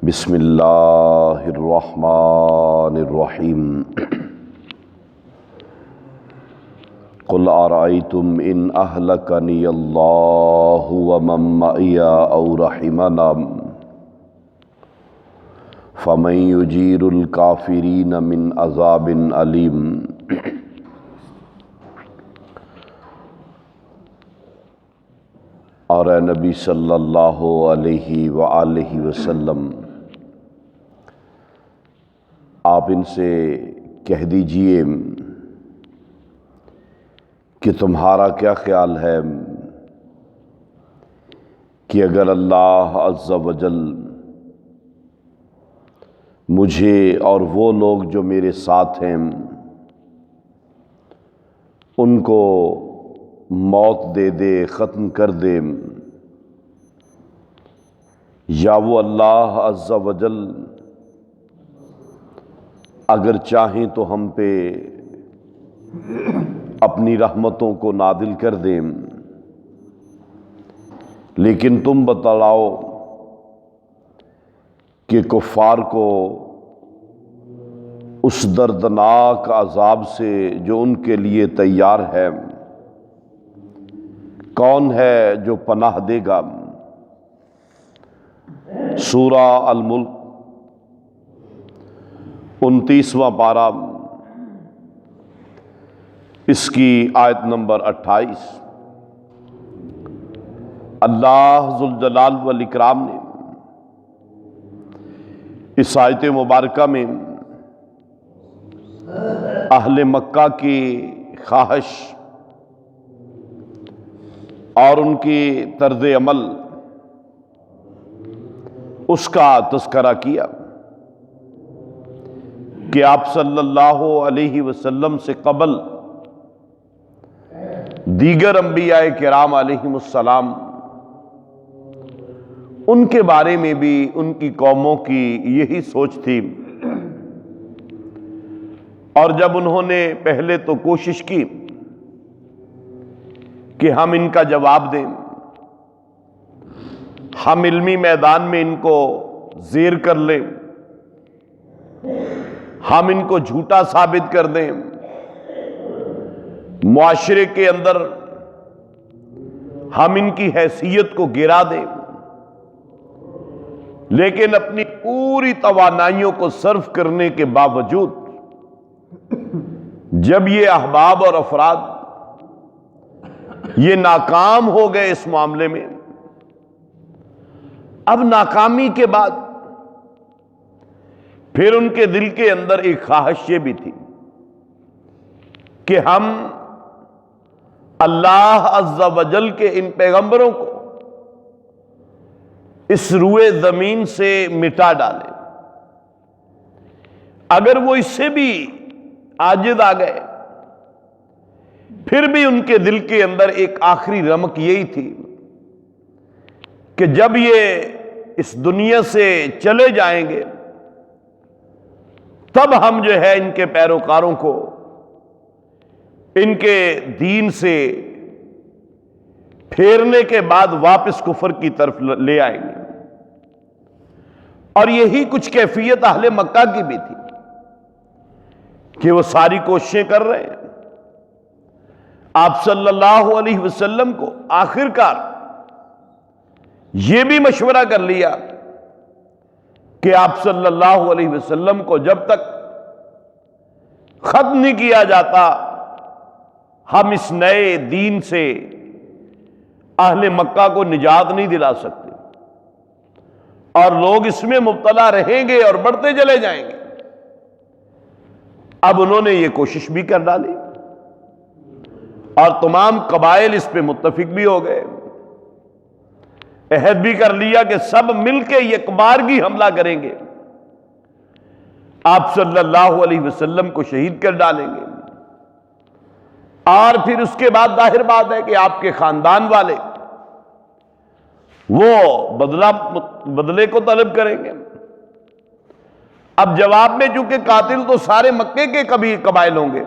بسم اللہ الرحمن الرحیم قل ارأیتم ان اہلکنی اللہ ومن معی او رحمنا فمن یجیر الکافرین من عذاب علیم۔ اور اے نبی صلی اللہ علیہ وآلہ وسلم، آپ ان سے کہہ دیجئے کہ تمہارا کیا خیال ہے کہ اگر اللہ عز و جل مجھے اور وہ لوگ جو میرے ساتھ ہیں ان کو موت دے دے، ختم کر دے، یا وہ اللہ عز و جل اگر چاہیں تو ہم پہ اپنی رحمتوں کو نازل کر دیں، لیکن تم بتلاؤ کہ کفار کو اس دردناک عذاب سے جو ان کے لیے تیار ہے کون ہے جو پناہ دے گا؟ سورہ الملک 29واں پارہ، اس کی آیت نمبر 28۔ اللہ ذوالجلال والاکرام نے اس آیت مبارکہ میں اہل مکہ کی خواہش اور ان کی طرز عمل اس کا تذکرہ کیا کہ آپ صلی اللہ علیہ وسلم سے قبل دیگر انبیاء کرام علیہم السلام ان کے بارے میں بھی ان کی قوموں کی یہی سوچ تھی، اور جب انہوں نے پہلے تو کوشش کی کہ ہم ان کا جواب دیں، ہم علمی میدان میں ان کو زیر کر لیں، ہم ان کو جھوٹا ثابت کر دیں، معاشرے کے اندر ہم ان کی حیثیت کو گرا دیں، لیکن اپنی پوری توانائیوں کو صرف کرنے کے باوجود جب یہ احباب اور افراد یہ ناکام ہو گئے اس معاملے میں، اب ناکامی کے بعد پھر ان کے دل کے اندر ایک خواہش یہ بھی تھی کہ ہم اللہ عز و جل کے ان پیغمبروں کو اس روئے زمین سے مٹا ڈالیں۔ اگر وہ اس سے بھی عاجز آ گئے، پھر بھی ان کے دل کے اندر ایک آخری رمق یہی تھی کہ جب یہ اس دنیا سے چلے جائیں گے تب ہم جو ہے ان کے پیروکاروں کو ان کے دین سے پھیرنے کے بعد واپس کفر کی طرف لے آئیں گے۔ اور یہی کچھ کیفیت اہل مکہ کی بھی تھی کہ وہ ساری کوششیں کر رہے ہیں۔ آپ صلی اللہ علیہ وسلم کو آخر کار یہ بھی مشورہ کر لیا کہ آپ صلی اللہ علیہ وسلم کو جب تک ختم نہیں کیا جاتا ہم اس نئے دین سے اہل مکہ کو نجات نہیں دلا سکتے، اور لوگ اس میں مبتلا رہیں گے اور بڑھتے چلے جائیں گے۔ اب انہوں نے یہ کوشش بھی کر ڈالی اور تمام قبائل اس پہ متفق بھی ہو گئے، عہد بھی کر لیا کہ سب مل کے یکبارگی حملہ کریں گے، آپ صلی اللہ علیہ وسلم کو شہید کر ڈالیں گے، اور پھر اس کے بعد ظاہر بات ہے کہ آپ کے خاندان والے وہ بدلے کو طلب کریں گے۔ اب جواب میں چونکہ قاتل تو سارے مکے کے قبائل ہوں گے،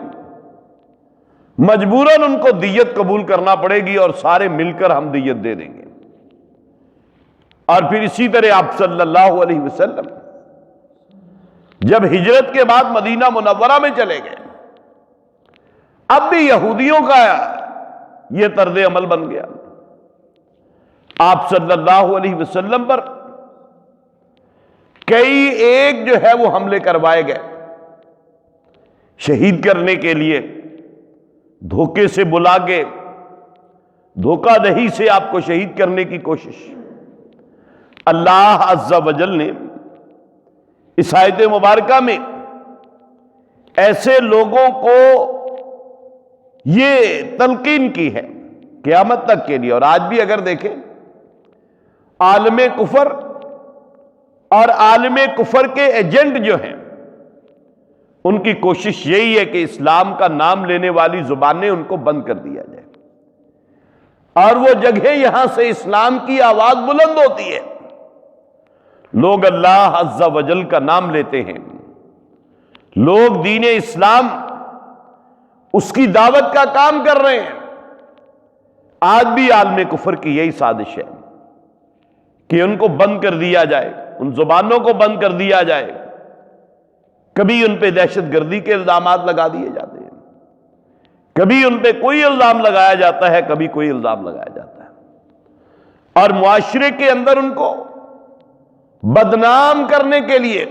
مجبوراً ان کو دیت قبول کرنا پڑے گی اور سارے مل کر ہم دیت دے دیں گے۔ اور پھر اسی طرح آپ صلی اللہ علیہ وسلم جب ہجرت کے بعد مدینہ منورہ میں چلے گئے، اب بھی یہودیوں کا یہ طرز عمل بن گیا۔ آپ صلی اللہ علیہ وسلم پر کئی ایک جو ہے وہ حملے کروائے گئے، شہید کرنے کے لیے دھوکے سے بلا کے، دھوکہ دہی سے آپ کو شہید کرنے کی کوشش۔ اللہ عز و جل نے اس آیت مبارکہ میں ایسے لوگوں کو یہ تلقین کی ہے قیامت تک کے لیے۔ اور آج بھی اگر دیکھیں، عالم کفر اور عالم کفر کے ایجنٹ جو ہیں، ان کی کوشش یہی ہے کہ اسلام کا نام لینے والی زبانیں ان کو بند کر دیا جائے، اور وہ جگہ یہاں سے اسلام کی آواز بلند ہوتی ہے، لوگ اللہ عز و جل کا نام لیتے ہیں، لوگ دین اسلام اس کی دعوت کا کام کر رہے ہیں۔ آج بھی عالم کفر کی یہی سازش ہے کہ ان کو بند کر دیا جائے، ان زبانوں کو بند کر دیا جائے۔ کبھی ان پہ دہشت گردی کے الزامات لگا دیے جاتے ہیں، کبھی ان پہ کوئی الزام لگایا جاتا ہے، کبھی کوئی الزام لگایا جاتا ہے، اور معاشرے کے اندر ان کو بدنام کرنے کے لیے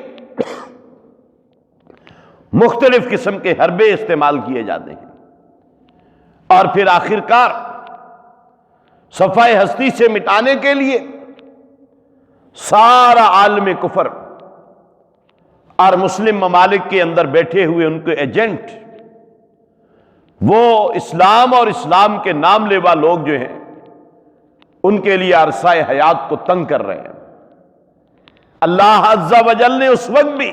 مختلف قسم کے حربے استعمال کیے جاتے ہیں، اور پھر آخر کار صفحہ ہستی سے مٹانے کے لیے سارا عالم کفر اور مسلم ممالک کے اندر بیٹھے ہوئے ان کے ایجنٹ، وہ اسلام اور اسلام کے نام لیوا لوگ جو ہیں، ان کے لیے عرصہ حیات کو تنگ کر رہے ہیں۔ اللہ عز و جل نے اس وقت بھی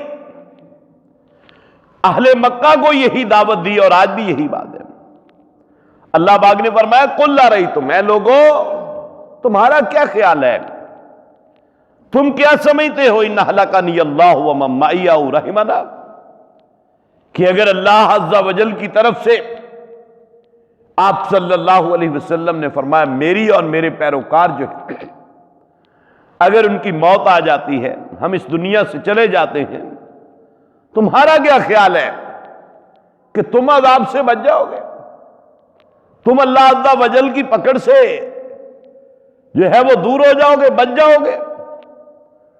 اہل مکہ کو یہی دعوت دی، اور آج بھی یہی بات ہے۔ اللہ پاک نے فرمایا قل ارأیتم، اے لوگو تمہارا کیا خیال ہے، تم کیا سمجھتے ہو، ان اہلکنی اللہ ومن معی او رحمنا، کہ اگر اللہ عز و جل کی طرف سے آپ صلی اللہ علیہ وسلم نے فرمایا میری اور میرے پیروکار جو ہے، اگر ان کی موت آ جاتی ہے، ہم اس دنیا سے چلے جاتے ہیں، تمہارا کیا خیال ہے کہ تم عذاب سے بچ جاؤ گے، تم اللہ عز و جل کی پکڑ سے جو ہے وہ دور ہو جاؤ گے، بچ جاؤ گے؟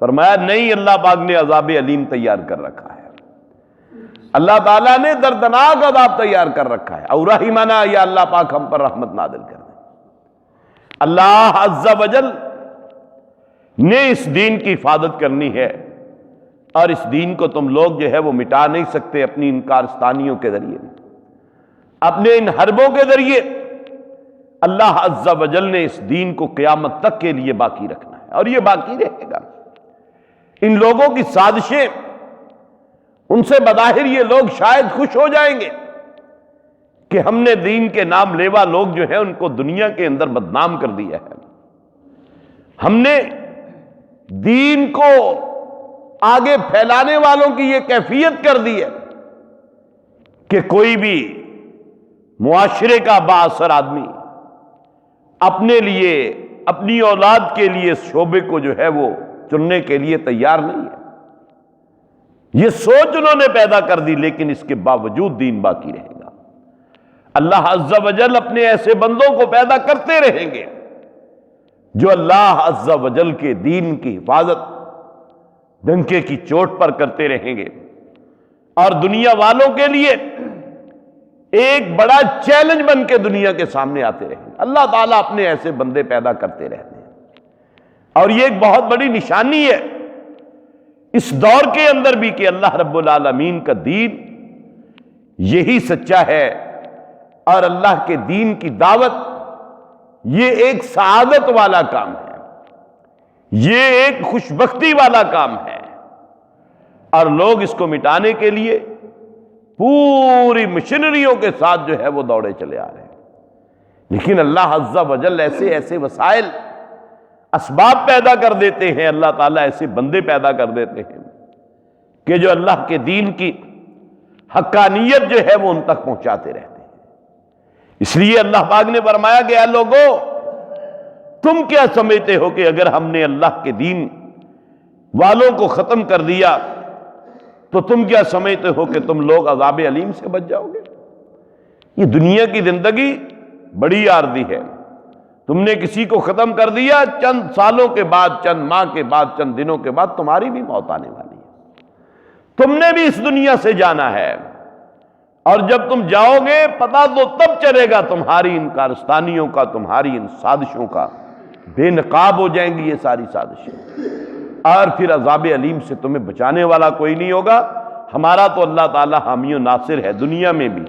فرمایا نہیں، اللہ پاک نے عذاب علیم تیار کر رکھا ہے، اللہ تعالیٰ نے دردناک عذاب تیار کر رکھا ہے، اور رحمنا، یا اللہ پاک ہم پر رحمت نازل کر دے۔ اللہ عز و جل نے اس دین کی حفاظت کرنی ہے، اور اس دین کو تم لوگ جو ہے وہ مٹا نہیں سکتے اپنی انکارستانیوں کے ذریعے، اپنے ان حربوں کے ذریعے۔ اللہ عز و جل نے اس دین کو قیامت تک کے لیے باقی رکھنا ہے، اور یہ باقی رہے گا۔ ان لوگوں کی سازشیں، ان سے بظاہر یہ لوگ شاید خوش ہو جائیں گے کہ ہم نے دین کے نام لیوا لوگ جو ہیں ان کو دنیا کے اندر بدنام کر دیا ہے، ہم نے دین کو آگے پھیلانے والوں کی یہ کیفیت کر دی ہے کہ کوئی بھی معاشرے کا بااثر آدمی اپنے لیے، اپنی اولاد کے لیے اس شعبے کو جو ہے وہ چننے کے لیے تیار نہیں ہے۔ یہ سوچ انہوں نے پیدا کر دی، لیکن اس کے باوجود دین باقی رہے گا۔ اللہ عز و جل اپنے ایسے بندوں کو پیدا کرتے رہیں گے جو اللہ عز و جل کے دین کی حفاظت ڈنکے کی چوٹ پر کرتے رہیں گے، اور دنیا والوں کے لیے ایک بڑا چیلنج بن کے دنیا کے سامنے آتے رہیں گے۔ اللہ تعالیٰ اپنے ایسے بندے پیدا کرتے رہتے ہیں، اور یہ ایک بہت بڑی نشانی ہے اس دور کے اندر بھی کہ اللہ رب العالمین کا دین یہی سچا ہے، اور اللہ کے دین کی دعوت یہ ایک سعادت والا کام ہے، یہ ایک خوشبختی والا کام ہے، اور لوگ اس کو مٹانے کے لیے پوری مشینریوں کے ساتھ جو ہے وہ دوڑے چلے آ رہے ہیں۔ لیکن اللہ عز و جل ایسے ایسے وسائل، اسباب پیدا کر دیتے ہیں، اللہ تعالیٰ ایسے بندے پیدا کر دیتے ہیں کہ جو اللہ کے دین کی حقانیت جو ہے وہ ان تک پہنچاتے رہتے ہیں۔ اس لیے اللہ پاک نے فرمایا کہ اے لوگو تم کیا سمجھتے ہو کہ اگر ہم نے اللہ کے دین والوں کو ختم کر دیا تو تم کیا سمجھتے ہو کہ تم لوگ عذاب علیم سے بچ جاؤ گے؟ یہ دنیا کی زندگی بڑی عارضی ہے. تم نے کسی کو ختم کر دیا، چند سالوں کے بعد، چند ماہ کے بعد، چند دنوں کے بعد تمہاری بھی موت آنے والی ہے. تم نے بھی اس دنیا سے جانا ہے، اور جب تم جاؤ گے پتہ تو تب چلے گا تمہاری ان کارستانیوں کا، تمہاری ان سازشوں کا. بے نقاب ہو جائیں گی یہ ساری سازشیں، اور پھر عذاب علیم سے تمہیں بچانے والا کوئی نہیں ہوگا. ہمارا تو اللہ تعالی حامی و ناصر ہے دنیا میں بھی،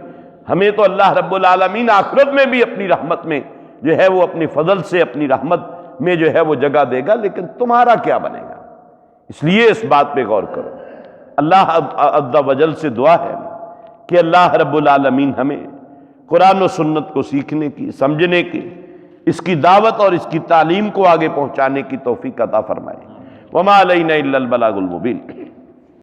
ہمیں تو اللہ رب العالمین آخرت میں بھی اپنی رحمت میں جو ہے وہ اپنی فضل سے اپنی رحمت میں جو ہے وہ جگہ دے گا. لیکن تمہارا کیا بنے گا؟ اس لیے اس بات پہ غور کرو. اللہ عز و جل سے دعا ہے کہ اللہ رب العالمین ہمیں قرآن و سنت کو سیکھنے کی، سمجھنے کی، اس کی دعوت اور اس کی تعلیم کو آگے پہنچانے کی توفیق عطا فرمائے. وما علینا الا البلاغ المبین.